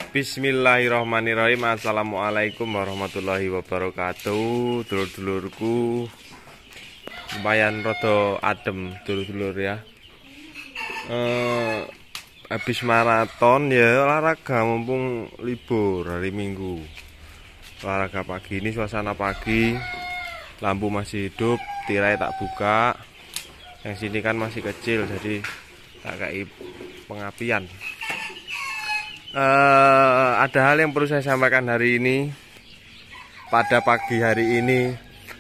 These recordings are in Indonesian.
Bismillahirrahmanirrahim. Assalamualaikum warahmatullahi wabarakatuh. Dulur-dulurku, lumayan rada adem dulur-dulur ya. Habis maraton ya, olahraga mumpung libur hari Minggu. Olahraga pagi, ini suasana pagi, lampu masih hidup, tirai tak buka. Yang sini kan masih kecil, jadi tak kayak pengapian. Ada hal yang perlu saya sampaikan hari ini. Pada pagi hari ini,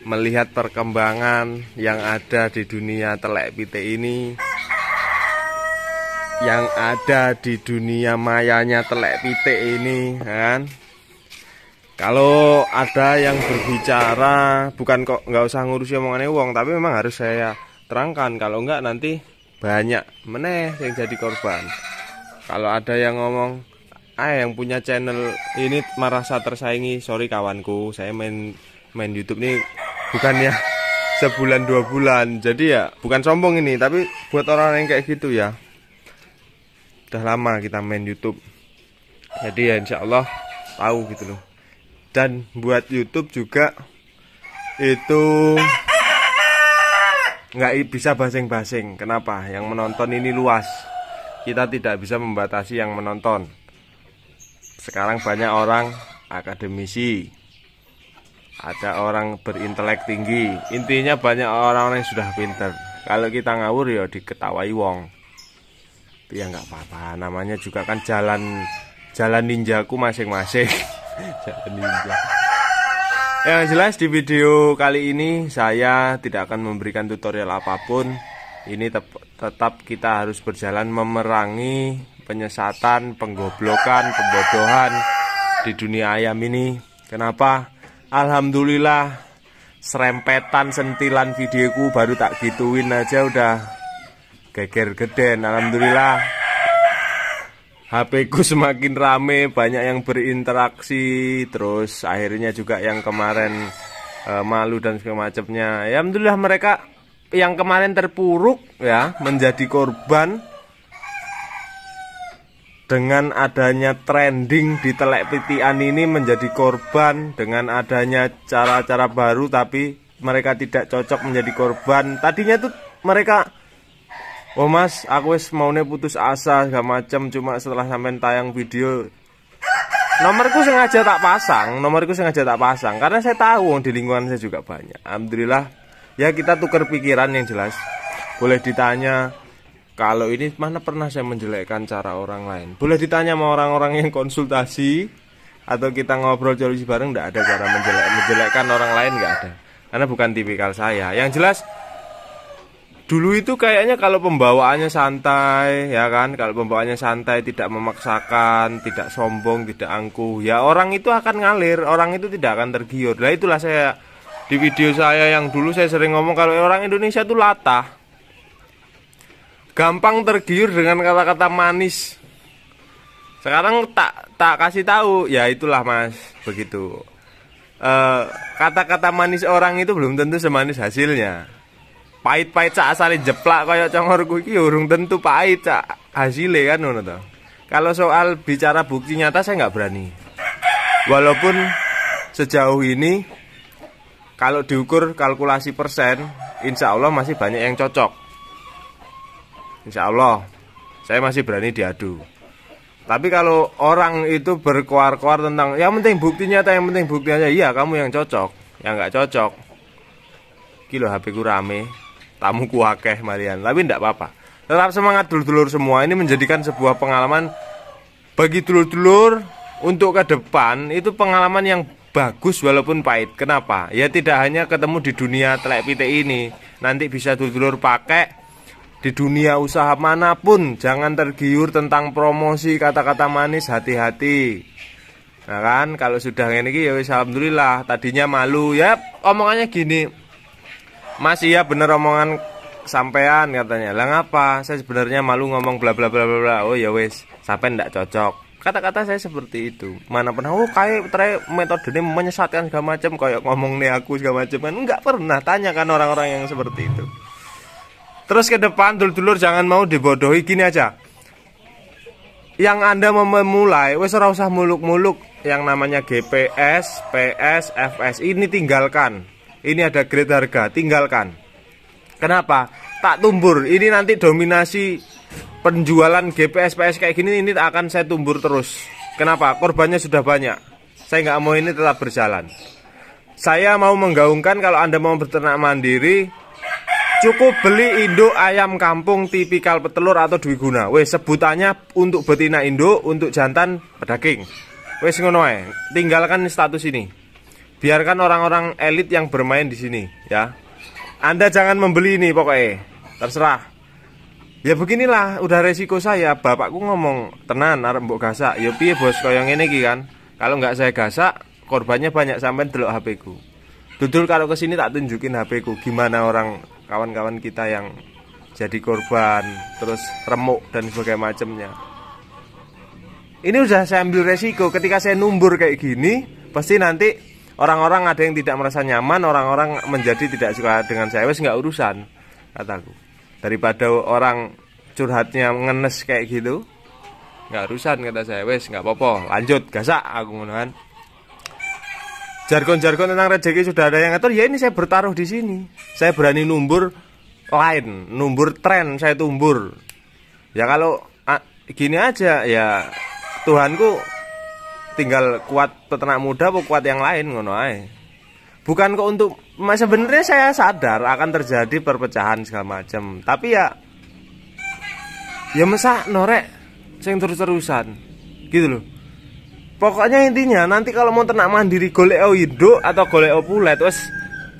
melihat perkembangan yang ada di dunia telek pite ini, yang ada di dunia mayanya telek pite ini kan. Kalau ada yang berbicara, bukan kok nggak usah ngurusi omongannya wong, tapi memang harus saya terangkan. Kalau enggak nanti banyak meneh yang jadi korban. Kalau ada yang ngomong, yang punya channel ini merasa tersaingi, sorry kawanku, saya main YouTube nih bukannya sebulan 2 bulan, jadi ya bukan sombong ini, tapi buat orang yang kayak gitu ya, udah lama kita main YouTube, jadi ya insya Allah tahu gitu loh. Dan buat YouTube juga itu nggak bisa basing-basing. Kenapa? Yang menonton ini luas, kita tidak bisa membatasi yang menonton. Sekarang banyak orang akademisi, ada orang berintelek tinggi, intinya banyak orang-orang yang sudah pinter. Kalau kita ngawur ya diketawai wong, ya nggak apa-apa, namanya juga kan jalan ninjaku masing-masing. Jalan ninja. Yang jelas di video kali ini saya tidak akan memberikan tutorial apapun. Ini tetap kita harus berjalan memerangi penyesatan, penggoblokan, pembodohan di dunia ayam ini. Kenapa? Alhamdulillah, serempetan sentilan videoku baru tak gituin aja udah geger geden. Alhamdulillah, HP ku semakin rame, banyak yang berinteraksi. Terus akhirnya juga yang kemarin malu dan segala macamnya, ya alhamdulillah mereka yang kemarin terpuruk ya menjadi korban. Dengan adanya trending di telek pitian ini menjadi korban. Dengan adanya cara-cara baru tapi mereka tidak cocok menjadi korban. Tadinya tuh mereka, oh mas aku wis maunya putus asa segala macam, cuma setelah sampai tayang video nomorku sengaja tak pasang, karena saya tahu di lingkungan saya juga banyak. Alhamdulillah ya, kita tukar pikiran. Yang jelas boleh ditanya, kalau ini mana pernah saya menjelekkan cara orang lain? Boleh ditanya sama orang-orang yang konsultasi atau kita ngobrol solusi bareng, enggak ada cara menjelekkan orang lain, enggak ada. Karena bukan tipikal saya. Yang jelas dulu itu kayaknya kalau pembawaannya santai, ya kan? Kalau pembawaannya santai, tidak memaksakan, tidak sombong, tidak angkuh, ya orang itu akan ngalir, orang itu tidak akan tergiur. Nah itulah saya di video saya yang dulu saya sering ngomong kalau orang Indonesia itu latah, gampang tergiur dengan kata-kata manis. Sekarang tak kasih tahu, ya itulah mas, begitu. Kata-kata manis orang itu belum tentu semanis hasilnya. Pahit-pahit sak asale jeplak kaya congorku iki urung tentu pahit sak hasilnya kan ngono to. Kalau soal bicara bukti nyata saya nggak berani. Walaupun sejauh ini kalau diukur kalkulasi persen, insya Allah masih banyak yang cocok. Insya Allah saya masih berani diadu. Tapi kalau orang itu berkoar-koar tentang yang penting bukti nyata, yang penting bukti aja, iya kamu yang cocok, yang nggak cocok kilo HP ku rame, tamu ku akeh marian. Tapi enggak apa-apa, tetap semangat dulur-dulur semua. Ini menjadikan sebuah pengalaman bagi dulur-dulur untuk ke depan. Itu pengalaman yang bagus walaupun pahit. Kenapa? Ya tidak hanya ketemu di dunia telek pite ini, nanti bisa dulur-dulur pakai di dunia usaha manapun. Jangan tergiur tentang promosi kata-kata manis, hati-hati. Nah kan, kalau sudah ini ya wis alhamdulillah. Tadinya malu, ya omongannya gini, mas iya bener omongan sampean katanya. Lah ngapa? Saya sebenarnya malu ngomong bla bla bla bla bla. Oh ya wis, sampean ndak cocok. Kata-kata saya seperti itu. Mana pernah kayak metodenya menyesatkan segala macam, kayak ngomong nih aku segala macam kan. Enggak pernah. Tanyakan orang-orang yang seperti itu. Terus ke depan dulur-dulur jangan mau dibodohi. Gini aja, yang Anda mau memulai, wes ora usah muluk-muluk yang namanya GPS, PS, FS. Ini tinggalkan. Ini ada grade harga, tinggalkan. Kenapa? Tak tumbur. Ini nanti dominasi penjualan GPS, PS kayak gini, ini akan saya tumbur terus. Kenapa? Korbannya sudah banyak. Saya nggak mau ini tetap berjalan. Saya mau menggaungkan kalau Anda mau berternak mandiri, cukup beli induk ayam kampung tipikal petelur atau dwiguna. Wes sebutannya untuk betina induk, untuk jantan pedaging. Wes ngono ae. Tinggalkan status ini. Biarkan orang-orang elit yang bermain di sini, ya. Anda jangan membeli ini pokoknya. Terserah. Ya beginilah, udah resiko saya. Bapakku ngomong, "Tenan arep mbok gasak." Ya piye bos, kaya ngene iki kan. Kalau nggak saya gasak, korbannya banyak, sampai delok HP ku. Dudul kalau kesini tak tunjukin HP ku, gimana orang kawan-kawan kita yang jadi korban, terus remuk dan sebagainya macamnya. Ini udah saya ambil resiko. Ketika saya numbur kayak gini, pasti nanti orang-orang ada yang tidak merasa nyaman, orang-orang menjadi tidak suka dengan saya. Wes nggak urusan, kataku. Daripada orang curhatnya ngenes kayak gitu, nggak urusan kata saya. Wes nggak apa-apa, lanjut gasak aku ngono kan. Jargon-jargon tentang rezeki sudah ada yang ngatur. Ya ini saya bertaruh di sini. Saya berani numbur lain, numbur tren saya tumbur. Ya kalau gini aja ya, Tuhanku tinggal kuat peternak muda apa kuat yang lain ngono ae. Bukan kok untuk sebenarnya saya sadar akan terjadi perpecahan segala macam. Tapi ya masa norek sing terus-terusan gitu loh. Pokoknya intinya nanti kalau mau ternak mandiri golek induk atau golek pulet, wes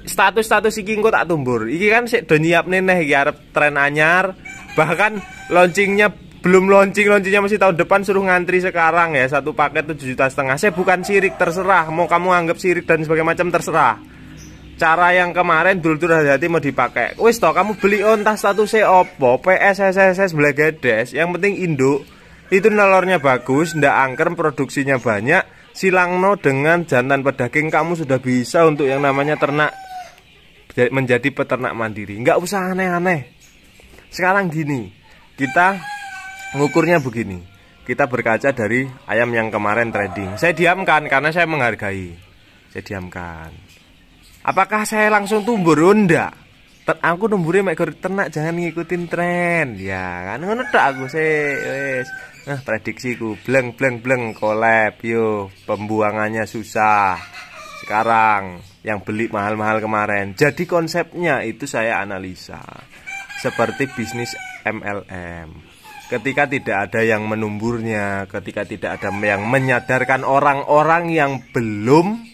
status iki engko tak tumbur. Iki kan sik do nyiapne neh iki arep tren anyar. Bahkan launchingnya belum launchingnya masih tahun depan, suruh ngantri sekarang ya, satu paket 7,5 juta. Saya bukan sirik, terserah mau kamu anggap sirik dan sebagainya macam, terserah. Cara yang kemarin dulur hati-hati mau dipakai. Wis toh kamu beli entah statusnya opo, PS, SSS, blegedes, yang penting induk. Itu nelornya bagus, ndak angker, produksinya banyak. Silangno dengan jantan pedaging, kamu sudah bisa untuk yang namanya ternak, menjadi peternak mandiri. Nggak usah aneh-aneh. Sekarang gini, kita ngukurnya begini. Kita berkaca dari ayam yang kemarin trading. Saya diamkan karena saya menghargai. Saya diamkan. Apakah saya langsung tumbur? Ndak. Aku numburin mek ternak, jangan ngikutin tren. Ya kan ngono tok aku wis. Nah, prediksiku bleng collab yo, pembuangannya susah. Sekarang yang beli mahal-mahal kemarin. Jadi konsepnya itu saya analisa seperti bisnis MLM. Ketika tidak ada yang menumburnya, ketika tidak ada yang menyadarkan orang-orang yang belum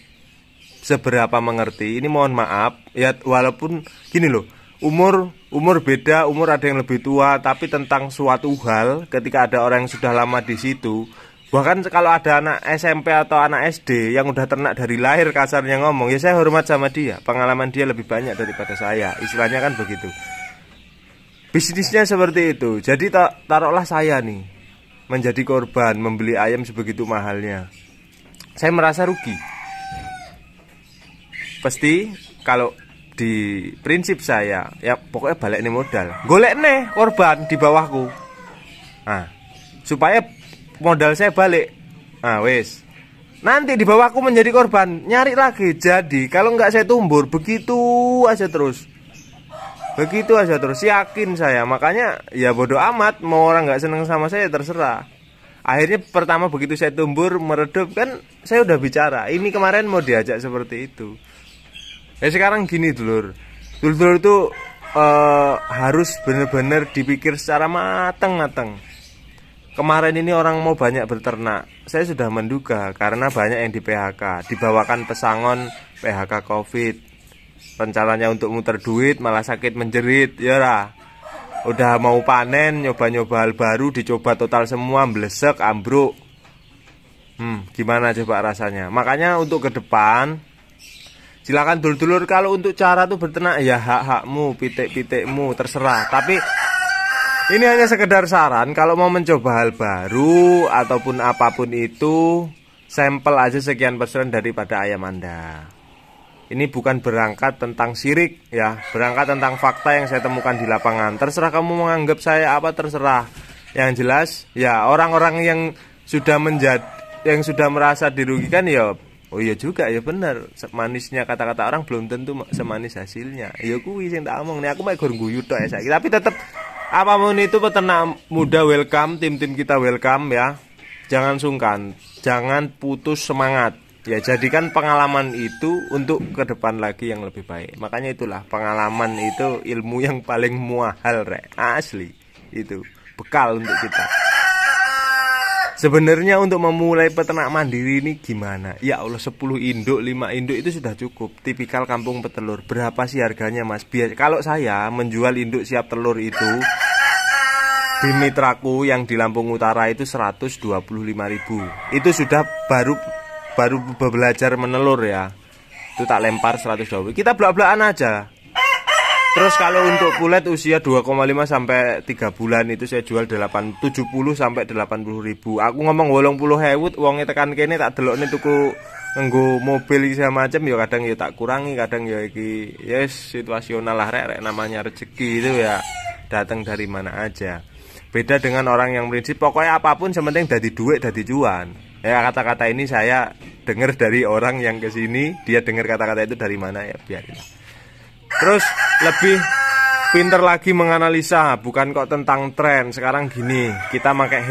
seberapa mengerti. Ini mohon maaf ya, walaupun gini loh, umur beda, umur ada yang lebih tua, tapi tentang suatu hal ketika ada orang yang sudah lama di situ, bahkan kalau ada anak SMP atau anak SD yang udah ternak dari lahir, kasarnya ngomong, ya saya hormat sama dia, pengalaman dia lebih banyak daripada saya, istilahnya kan begitu. Bisnisnya seperti itu. Jadi taruhlah saya nih menjadi korban membeli ayam sebegitu mahalnya, saya merasa rugi. Pasti kalau di prinsip saya ya pokoknya balik nih modal, golek nih korban di bawahku, nah supaya modal saya balik. Nah wes, nanti di bawahku menjadi korban, nyari lagi. Jadi kalau nggak saya tumbur, begitu aja terus, yakin saya. Makanya ya bodoh amat, mau orang nggak seneng sama saya terserah. Akhirnya pertama begitu saya tumbur meredup, kan saya udah bicara ini kemarin mau diajak seperti itu. Ya sekarang gini dulur itu harus benar-benar dipikir secara matang-matang. Kemarin ini orang mau banyak berternak, saya sudah menduga karena banyak yang di PHK, dibawakan pesangon PHK COVID, rencananya untuk muter duit malah sakit menjerit, ya lah. Udah mau panen, nyoba-nyoba hal baru, dicoba total semua, blesek, ambruk. Gimana coba rasanya? Makanya untuk ke depan, silakan dulur-dulur, kalau untuk cara tuh berternak ya hak-hakmu, pitik-pitikmu, terserah. Tapi ini hanya sekedar saran, kalau mau mencoba hal baru ataupun apapun itu, sampel aja sekian persen daripada ayam Anda. Ini bukan berangkat tentang syirik ya, berangkat tentang fakta yang saya temukan di lapangan. Terserah kamu menganggap saya apa, terserah. Yang jelas ya orang-orang yang sudah merasa dirugikan ya, oh iya juga ya bener, manisnya kata-kata orang belum tentu semanis hasilnya. Ya kuwi sing tak omong nih, aku mek gur guyu tok ya saiki. Tapi tetap apapun itu peternak muda welcome, tim-tim kita welcome ya. Jangan sungkan, jangan putus semangat. Ya jadikan pengalaman itu untuk ke depan lagi yang lebih baik. Makanya itulah pengalaman itu ilmu yang paling mahal rek. Asli. Itu bekal untuk kita. Sebenarnya untuk memulai peternak mandiri ini gimana? Ya Allah, 10 induk, 5 induk itu sudah cukup. Tipikal kampung petelur. Berapa sih harganya Mas? Kalau saya menjual induk siap telur itu di mitraku yang di Lampung Utara itu 125.000. Itu sudah baru belajar menelur ya. Itu tak lempar 120. Kita belak-belakan aja. Terus kalau untuk pulet usia 2,5 sampai 3 bulan itu saya jual 70 sampai 80.000. Aku ngomong 80.000, wonge tekan kene tak delokne tuku nggo mobil iki macam ya kadang ya tak kurangi, kadang ya iki yes situasional lah rek namanya rezeki itu ya datang dari mana aja. Beda dengan orang yang prinsip pokoknya apapun sementing dadi duit dadi cuan. Ya kata-kata ini saya dengar dari orang yang kesini, dia dengar kata-kata itu dari mana ya biarin. Terus lebih pinter lagi menganalisa, bukan kok tentang tren. Sekarang gini, kita pakai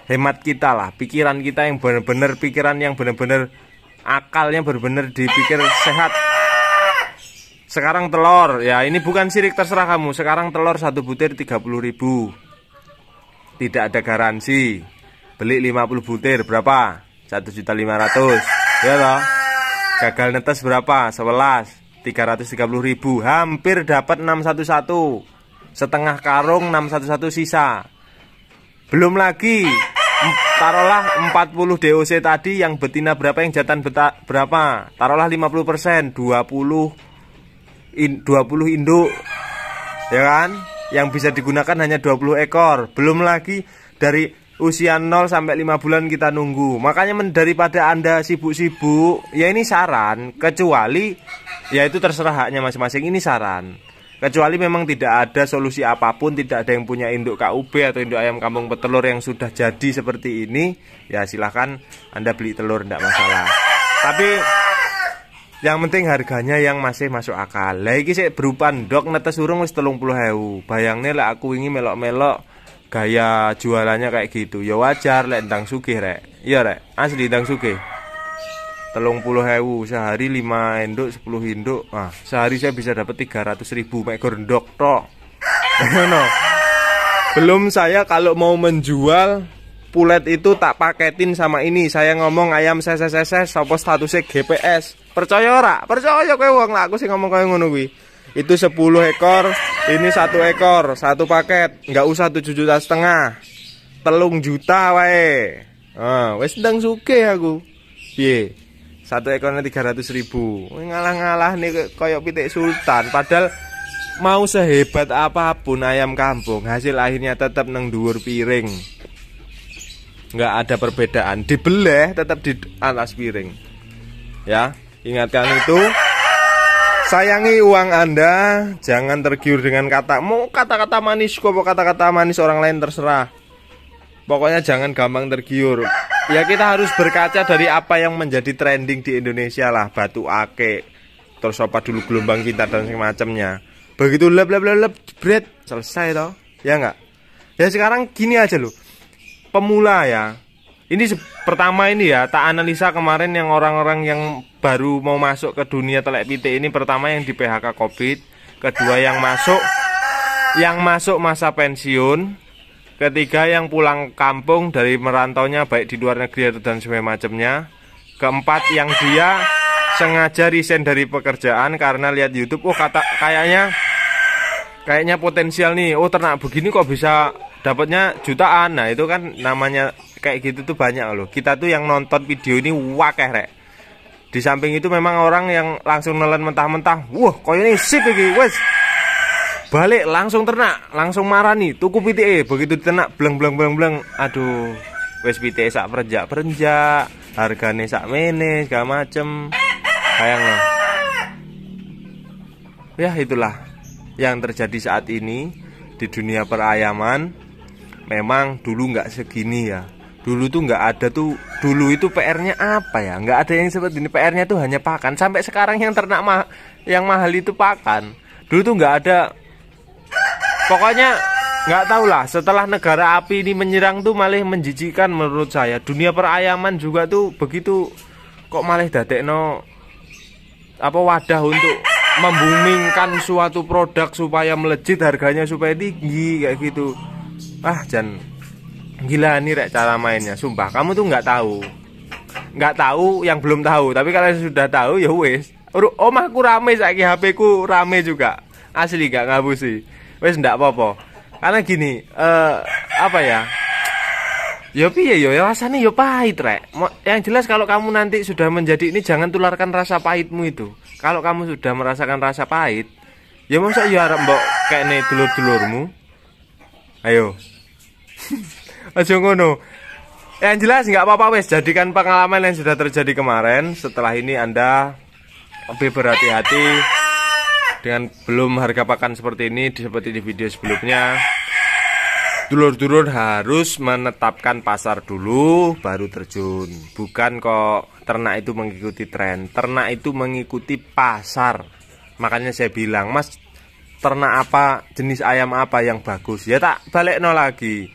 hemat kita lah, pikiran kita yang benar-benar akalnya benar-benar dipikir sehat. Sekarang telur, ya ini bukan sirik terserah kamu. Sekarang telur 1 butir 30.000. Tidak ada garansi. Beli 50 butir berapa? 1.500.000. Ya toh? Gagal netes berapa? 11. 330.000, hampir dapat 611, setengah karung 611 sisa. Belum lagi taruhlah 40 DOC tadi yang betina berapa, yang jantan berapa, taruhlah 50%, 20 induk ya kan, yang bisa digunakan hanya 20 ekor. Belum lagi dari usia 0 sampai 5 bulan kita nunggu. Makanya daripada Anda sibuk-sibuk, ya ini saran, kecuali ya itu terserah haknya masing-masing, ini saran. Kecuali memang tidak ada solusi apapun, tidak ada yang punya induk KUB atau induk ayam kampung petelur yang sudah jadi seperti ini, ya silahkan Anda beli telur, tidak masalah. Tapi yang penting harganya yang masih masuk akal. Lah iki sik berupa ndok netes urung wis 30.000. Bayangne lah aku wingi melok-melok gaya jualannya kayak gitu. Ya wajar lek ndang sugih rek. Iya rek, asli ndang sugih. 30.000 sehari 5 induk 10 induk. Ah, sehari saya bisa dapat 300.000 mek gor ndok tok. No. Belum saya kalau mau menjual pulet itu tak paketin sama ini. Saya ngomong ayam seses sapa statusnya GPS. Percaya ora? Percaya kowe wong lah aku sing ngomong koyo ngono kuwi. Itu 10 ekor, ini 1 ekor, 1 paket, nggak usah 7,5 juta, 3 juta wae. Ah, wis ndang sugih aku. Piye? 1 ekornya 300.000. Ngalah-ngalah nih koyok pitik sultan. Padahal mau sehebat apapun ayam kampung, hasil akhirnya tetap nang dhuwur piring. Nggak ada perbedaan. Dibeleh tetap di atas piring. Ya, ingatkan itu. Sayangi uang Anda, jangan tergiur dengan kata-kata manis kok, kata-kata manis orang lain terserah. Pokoknya jangan gampang tergiur. Ya kita harus berkaca dari apa yang menjadi trending di Indonesia lah, batu ake, terus apa dulu gelombang kita dan semacamnya. Begitu lep bread selesai toh, ya enggak? Ya sekarang gini aja loh, pemula ya. Ini pertama ini ya, tak analisa kemarin yang orang-orang yang baru mau masuk ke dunia telek pitik ini. Pertama yang di PHK Covid, kedua yang masuk masa pensiun, ketiga yang pulang kampung dari merantaunya baik di luar negeri dan semacamnya, keempat yang dia sengaja resign dari pekerjaan karena lihat YouTube, oh kayaknya potensial nih, oh ternak begini kok bisa dapatnya jutaan. Nah itu kan namanya kayak gitu tuh banyak loh. Kita tuh yang nonton video ini wakeh rek. Di samping itu memang orang yang langsung nelen mentah-mentah, wah koyo ini sip iki wes, balik langsung ternak, langsung marani tuku pitike. Begitu ternak bleng, aduh wes pitike sak perenjak, hargane sak mene segala macem. Sayang loh. Ya itulah yang terjadi saat ini di dunia perayaman. memang dulu nggak segini ya. Dulu tuh nggak ada tuh, dulu itu PR-nya apa ya? Nggak ada yang seperti ini. PR-nya tuh hanya pakan. Sampai sekarang yang ternak yang mahal itu pakan. Dulu tuh nggak ada. Pokoknya nggak tahu lah. Setelah negara api ini menyerang tuh malah menjijikan menurut saya. Dunia perayaman juga tuh begitu. Kok malah dadekno apa wadah untuk membumingkan suatu produk supaya melejit harganya supaya tinggi kayak gitu. Jan gila nih rek cara mainnya, sumpah. Kamu tuh nggak tahu yang belum tahu. Tapi kalau sudah tahu ya wes. Omahku rame saiki, HP ku rame juga. Asli gak ngabusi. Wes ndak apa-apa. Karena gini, apa ya? Ya piye ya rasanya ya pahit rek. Yang jelas kalau kamu nanti sudah menjadi ini, jangan tularkan rasa pahitmu itu. Kalau kamu sudah merasakan rasa pahit, ya masa ya arep mbok kene dulur-dulurmu. Ayo. Aja ngono. Yang jelas nggak apa-apa wes, jadikan pengalaman yang sudah terjadi kemarin. Setelah ini Anda lebih berhati-hati dengan belum harga pakan seperti ini, seperti di video sebelumnya. Dulur-dulur harus menetapkan pasar dulu baru terjun. Bukan kok ternak itu mengikuti tren. Ternak itu mengikuti pasar. Makanya saya bilang, Mas, ternak apa, jenis ayam apa yang bagus? Ya tak balik lagi.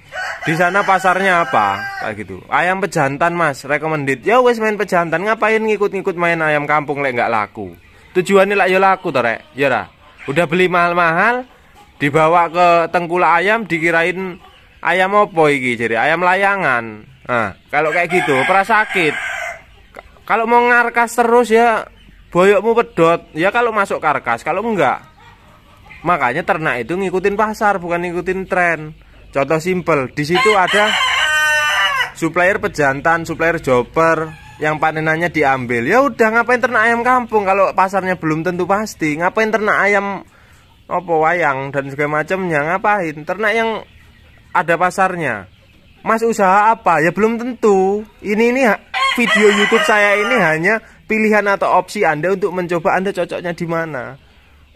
Di sana pasarnya apa? Kayak gitu. Ayam pejantan, Mas, recommended. Ya wes main pejantan, ngapain ngikut-ngikut main ayam kampung lek nggak laku? Tujuannya lah ya laku toh, rek. Ya lah. Udah beli mahal-mahal, dibawa ke tengkulak ayam, dikirain ayam opo iki, jadi ayam layangan. Nah, kalau kayak gitu prasakit. Kalau mau ngarkas terus ya boyokmu pedot. Ya kalau masuk karkas, kalau enggak. Makanya ternak itu ngikutin pasar, bukan ngikutin tren. Contoh simpel, di situ ada supplier pejantan, supplier joper yang panenannya diambil. Ya udah, ngapain ternak ayam kampung kalau pasarnya belum tentu pasti? Ngapain ternak ayam opo wayang dan segala macamnya? Ngapain? Ternak yang ada pasarnya. Mas usaha apa? Ya belum tentu. Ini video YouTube saya ini hanya pilihan atau opsi Anda untuk mencoba Anda cocoknya di mana.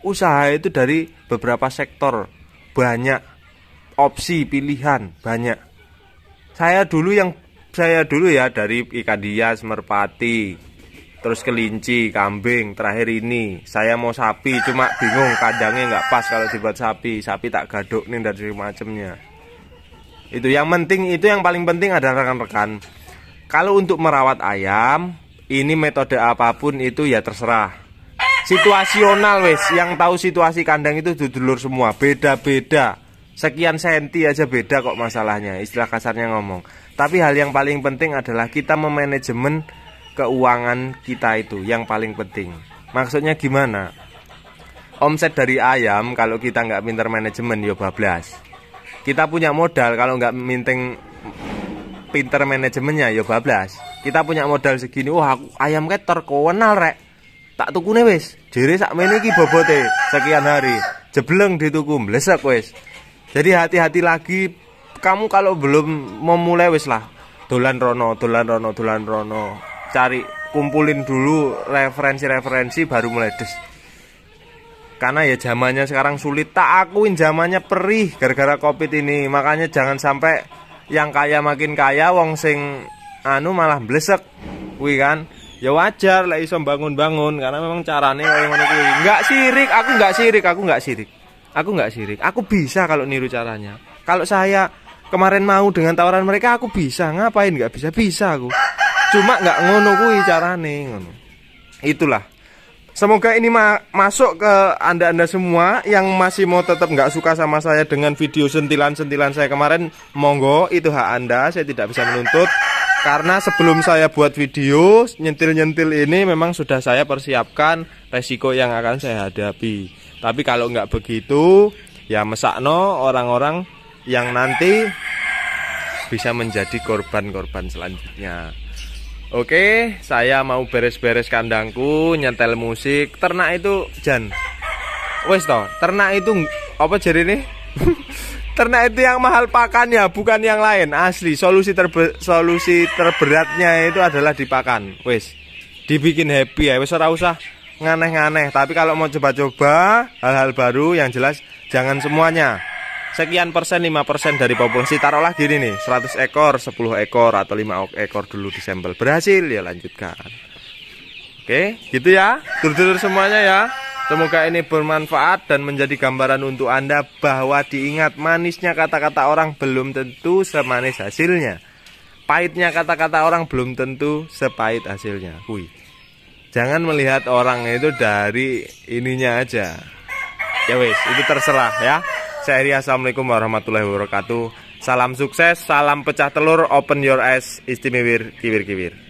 Usaha itu dari beberapa sektor, banyak opsi pilihan, banyak. Saya dulu ya dari ikan hias, merpati, terus kelinci, kambing, terakhir ini saya mau sapi, cuma bingung kandangnya nggak pas kalau dibuat sapi tak gaduk nih dari macamnya. Itu yang penting, itu yang paling penting adalah rekan-rekan. Kalau untuk merawat ayam, ini metode apapun itu ya terserah. Situasional wes, yang tahu situasi kandang itu dulur semua, beda-beda. Sekian senti aja beda kok masalahnya, istilah kasarnya ngomong. Tapi hal yang paling penting adalah kita memanajemen keuangan kita, itu yang paling penting. Maksudnya gimana? Omset dari ayam kalau kita nggak pinter manajemen ya bablas. Kita punya modal kalau nggak pinter manajemennya ya bablas. Kita punya modal segini, wah ayam ket terkenal rek, tak tukune wis jere sakmene iki bobote sekian hari, jebleng dituku mlesek wis. Jadi hati-hati lagi. Kamu kalau belum memulai wis lah dolan rono. Cari, kumpulin dulu referensi baru mulai des. Karena ya zamannya sekarang sulit. Tak akuin zamannya perih gara-gara Covid ini. Makanya jangan sampai yang kaya makin kaya, wong sing malah blesek. Kuwi kan ya wajar lah iso bangun-bangun, karena memang carane kaya ngono kuwi. Enggak sirik, aku enggak sirik. Aku bisa kalau niru caranya. Kalau saya kemarin mau dengan tawaran mereka, aku bisa. Ngapain enggak bisa? Bisa aku. Cuma enggak ngono kuwi carane ngono. Itulah. Semoga ini masuk ke anda semua yang masih mau tetap nggak suka sama saya dengan video sentilan-sentilan saya kemarin. Monggo, itu hak Anda, saya tidak bisa menuntut. Karena sebelum saya buat video nyentil-nyentil ini memang sudah saya persiapkan resiko yang akan saya hadapi. Tapi kalau nggak begitu, ya mesakno orang-orang yang nanti bisa menjadi korban-korban selanjutnya. Oke, saya mau beres-beres kandangku, nyetel musik. Ternak itu jan wes toh, ternak itu apa jadi nih? Ternak itu yang mahal pakannya, bukan yang lain. Asli, solusi terberatnya itu adalah di pakan. Wes, dibikin happy ya. Wes ora usah nganeh-nganeh. Tapi kalau mau coba-coba hal-hal baru, yang jelas jangan semuanya. sekian persen, 5% dari populasi, taruhlah gini nih, 100 ekor, 10 ekor atau 5 ekor dulu disampel, berhasil ya lanjutkan. Oke, gitu ya dulur-dulur semuanya ya. Semoga ini bermanfaat dan menjadi gambaran untuk Anda bahwa diingat, manisnya kata-kata orang belum tentu semanis hasilnya. Pahitnya kata-kata orang belum tentu sepahit hasilnya. Jangan melihat orang itu dari ininya aja. Ya wis, itu terserah ya. Saya Ria, assalamualaikum warahmatullahi wabarakatuh. Salam sukses, salam pecah telur, open your eyes, istimewir, kiwir-kiwir.